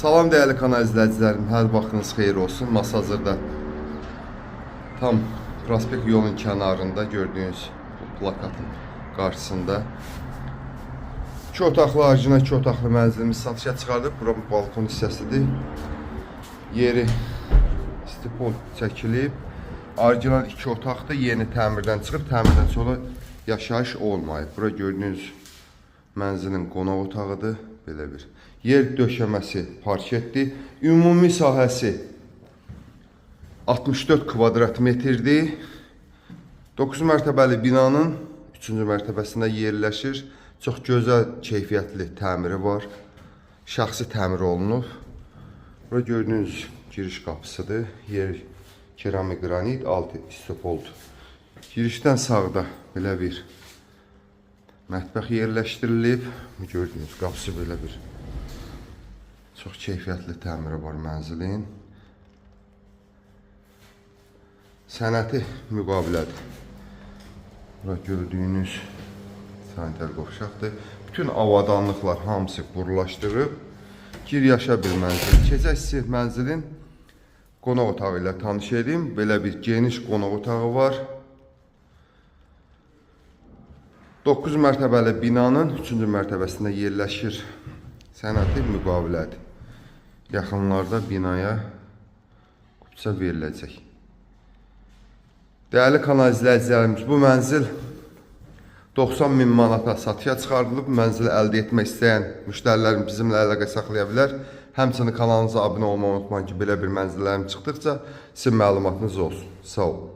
Salam değerli kanal izləyicilərim, hər vaxtınız xeyir olsun. Masa hazırda tam prospekt yolun kənarında gördüyünüz bu plakatın qarşısında 2 otaqlı orijinal 2 otaqlı mənzilimiz satışa çıxardıq. Bura balkon hissəsidir. Yeri stipol çəkilib. Orijinal 2 otaqda yeni təmirdən çıxıb, təmirdən sonra yaşayış olmayıb. Bura gördüyünüz mənzilin qonaq otağıdır. Belə bir yer döşəməsi parketdir. Ümumi sahəsi 64 kvadrat metrdir. 9 mərtəbəli binanın 3-cü mərtəbəsində yerləşir. Çox gözəl keyfiyyətli təmiri var. Şəxsi təmir olunub. Bura gördüyünüz giriş qapısıdır. Yer keramik qranit, altı istopoldur. Girişdən sağda belə bir mətbəx yerləşdirilib. Gördüyünüz qapısı belə bir çox keyfiyyətli təmiri var mənzilin. Sənəti müqavilədir. Bura gördüyünüz sanitar qovşaqdır. Bütün avadanlıqlar hamısı qurulaşdırıb. Gir yaşa bir mənzil. Keçək siz mənzilin qonaq otağı ilə tanış edeyim. Belə bir geniş qonaq otağı var. 9 mərtəbəli binanın 3-cü mərtəbəsində yerləşir. Sənəti müqavilədir. Yaxınlarda binaya qupça veriləcək. Dəyərli kanal izləyicilərimiz, bu mənzil 90.000 manata satışa çıxardılıb. Mənzili əldə etmək istəyən müştərilərim bizimlə əlaqə saxlaya bilər. Həmçinin kanalımıza abunə olmağı unutmayın ki, belə bir mənzillərim çıxdıqca sizin məlumatınız olsun. Sağ olun.